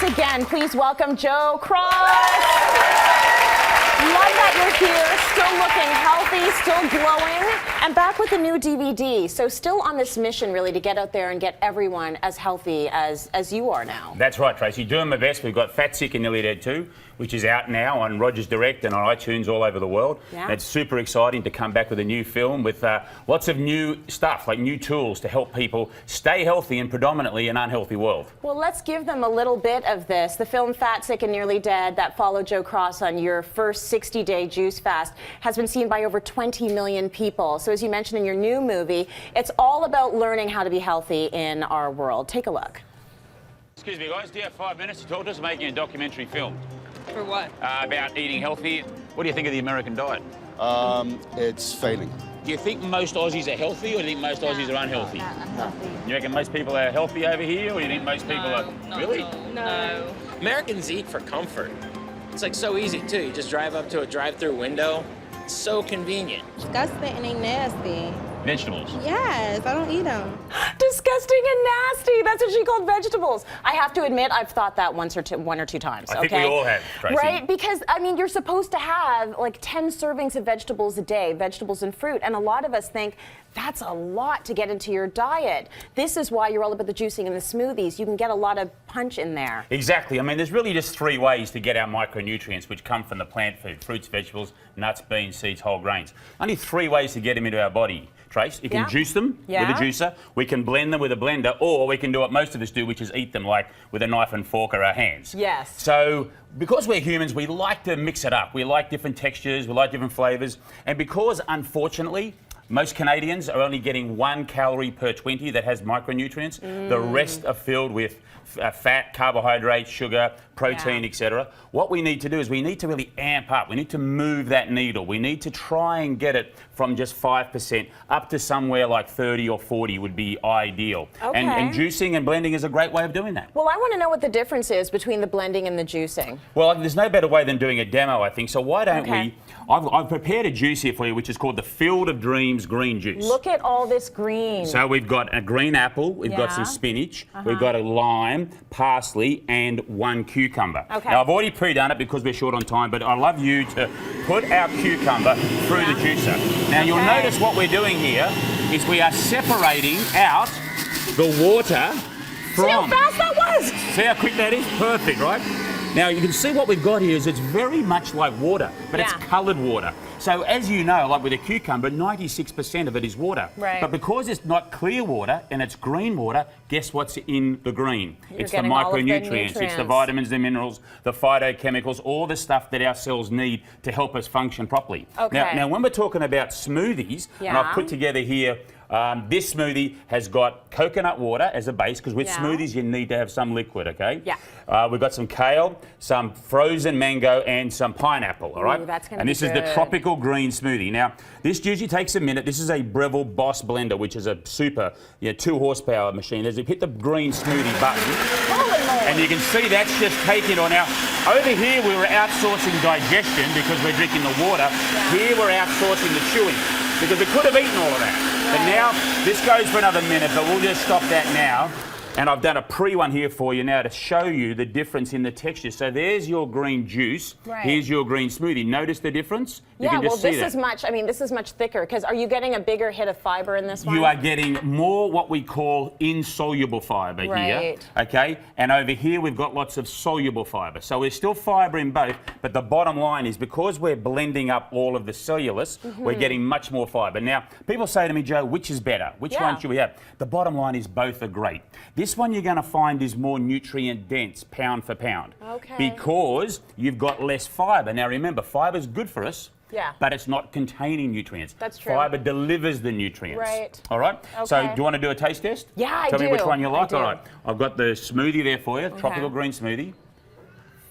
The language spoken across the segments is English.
again, please welcome Joe Cross. Love that you're here, still looking healthy, still glowing, and back with a new DVD. So still on this mission, really, to get out there and get everyone as healthy as you are now. That's right, Tracy. Doing my best. We've got Fat, Sick and Nearly Dead 2, which is out now on Rogers Direct and on iTunes all over the world. Yeah. And it's super exciting to come back with a new film with lots of new stuff, like new tools to help people stay healthy in predominantly an unhealthy world. Well, let's give them a little bit of this. The film Fat, Sick and Nearly Dead that followed Joe Cross on your first 60-day juice fast has been seen by over 20 million people. So as you mentioned in your new movie, it's all about learning how to be healthy in our world. Take a look. Excuse me, guys. Do you have 5 minutes to talk to us? Making a documentary film. For what? About eating healthy. What do you think of the American diet? It's failing. Do you think most Aussies are healthy, or do you think most Aussies are unhealthy? Unhealthy. You reckon most people are healthy over here, or do you think most people are... Really? No. Americans eat for comfort. It's like so easy too. You just drive up to a drive-through window. It's so convenient. Disgusting and they nasty. Vegetables. Yes, I don't eat them. Disgusting and nasty. That's what she called vegetables. I have to admit, I've thought that one or two times. I think we all have, Tracy. Right? Because, I mean, you're supposed to have like 10 servings of vegetables a day, vegetables and fruit. And a lot of us think that's a lot to get into your diet. This is why you're all about the juicing and the smoothies. You can get a lot of punch in there. Exactly. I mean, there's really just 3 ways to get our micronutrients, which come from the plant food: fruits, vegetables, nuts, beans, seeds, whole grains. Only 3 ways to get them into our body. Trace, you can juice them with a juicer, we can blend them with a blender, or we can do what most of us do, which is eat them like with a knife and fork or our hands. Yes. So, because we're humans, we like to mix it up. We like different textures, we like different flavours, and because, unfortunately, most Canadians are only getting 1 calorie per 20 that has micronutrients. The rest are filled with fat, carbohydrates, sugar, protein, etc. What we need to do is we need to really amp up. We need to move that needle. We need to try and get it from just 5% up to somewhere like 30 or 40 would be ideal. Okay. And juicing and blending is a great way of doing that. Well, I want to know what the difference is between the blending and the juicing. Well, there's no better way than doing a demo, I think. So why don't we... I've prepared a juice here for you, which is called the Field of Dreams Green Juice. Look at all this green. So we've got a green apple, we've got some spinach, we've got a lime, parsley, and 1 cucumber. Okay. Now, I've already pre-done it because we're short on time, but I'd love you to put our cucumber through the juicer. Now, you'll notice what we're doing here is we are separating out the water from... See how fast that was? See how quick that is? Perfect, right? Now, you can see what we've got here is it's very much like water, but it's coloured water. So, as you know, like with a cucumber, 96% of it is water. Right. But because it's not clear water and it's green water, guess what's in the green? It's the getting all of the micronutrients. It's the vitamins, the minerals, the phytochemicals, all the stuff that our cells need to help us function properly. Okay. Now when we're talking about smoothies, and I've put together here this smoothie has got coconut water as a base, because with smoothies you need to have some liquid, okay? Yeah. We've got some kale, some frozen mango, and some pineapple, all right? Ooh, that's gonna and be this is the good. tropical green smoothie. Now, this usually takes a minute. This is a Breville Boss blender, which is a super 2 horsepower machine. As you hit the green smoothie button, and you can see that's just taking on. Now, over here we were outsourcing digestion because we're drinking the water. Here we're outsourcing the chewing, because we could have eaten all of that. But now, this goes for another minute, but we'll just stop that now. And I've done a pre-one here for you now to show you the difference in the texture. So there's your green juice. Right. Here's your green smoothie. Notice the difference? You Yeah, can just well, see this is much thicker, because are you getting a bigger hit of fiber in this one? You are getting more what we call insoluble fiber here, Right. okay? And over here we've got lots of soluble fiber. So we're still fiber in both, but the bottom line is because we're blending up all of the cellulose, we're getting much more fiber. Now, people say to me, Joe, which is better? Which one should we have? The bottom line is both are great. This one you're going to find is more nutrient dense, pound for pound. Okay. Because you've got less fiber. Now remember, fiber is good for us. Yeah. But it's not containing nutrients. That's true. Fiber delivers the nutrients. Right. All right? Okay. So do you want to do a taste test? Yeah, I Tell do. me which one you like. I do. All right. I've got the smoothie there for you, tropical green smoothie,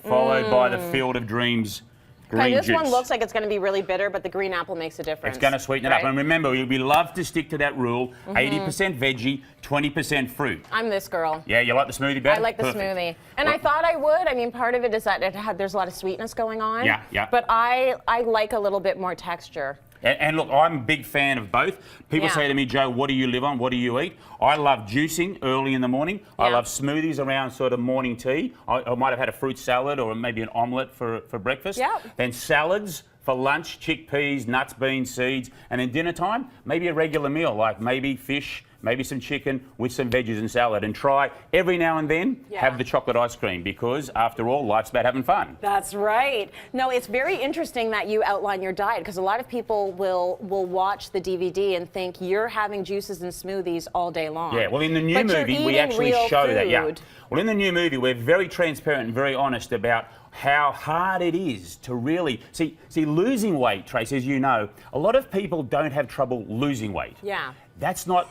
followed by the Field of Dreams green this juice. one looks like it's going to be really bitter, but the green apple makes a difference. It's going to sweeten it up. And remember, we love to stick to that rule, 80% veggie, 20% fruit. I'm this girl. Yeah, you like the smoothie better? I like the smoothie. And I thought I would. I mean, part of it is that there's a lot of sweetness going on. Yeah. But I like a little bit more texture. And look, I'm a big fan of both. People say to me, Joe, what do you live on? What do you eat? I love juicing early in the morning. I love smoothies around sort of morning tea. I might have had a fruit salad or maybe an omelette for breakfast. Then salads. For lunch, chickpeas, nuts, beans, seeds, and then dinner time, maybe a regular meal, like maybe fish, maybe some chicken with some veggies and salad, and try every now and then have the chocolate ice cream, because after all, life's about having fun. That's right. No, it's very interesting that you outline your diet, because a lot of people will watch the DVD and think you're having juices and smoothies all day long. Yeah, well, in the new movie, we actually show that. Yeah. Well, in the new movie, we're very transparent and very honest about how hard it is to really see losing weight, Trace, as you know, a lot of people don't have trouble losing weight. Yeah. That's not,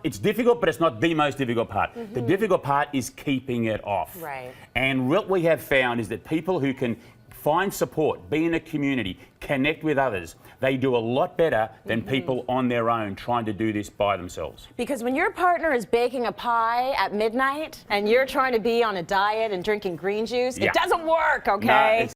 it's difficult, but it's not the most difficult part. The difficult part is keeping it off. Right. And what we have found is that people who can find support, be in a community, connect with others, they do a lot better than people on their own trying to do this by themselves. Because when your partner is baking a pie at midnight and you're trying to be on a diet and drinking green juice, it doesn't work, okay? No,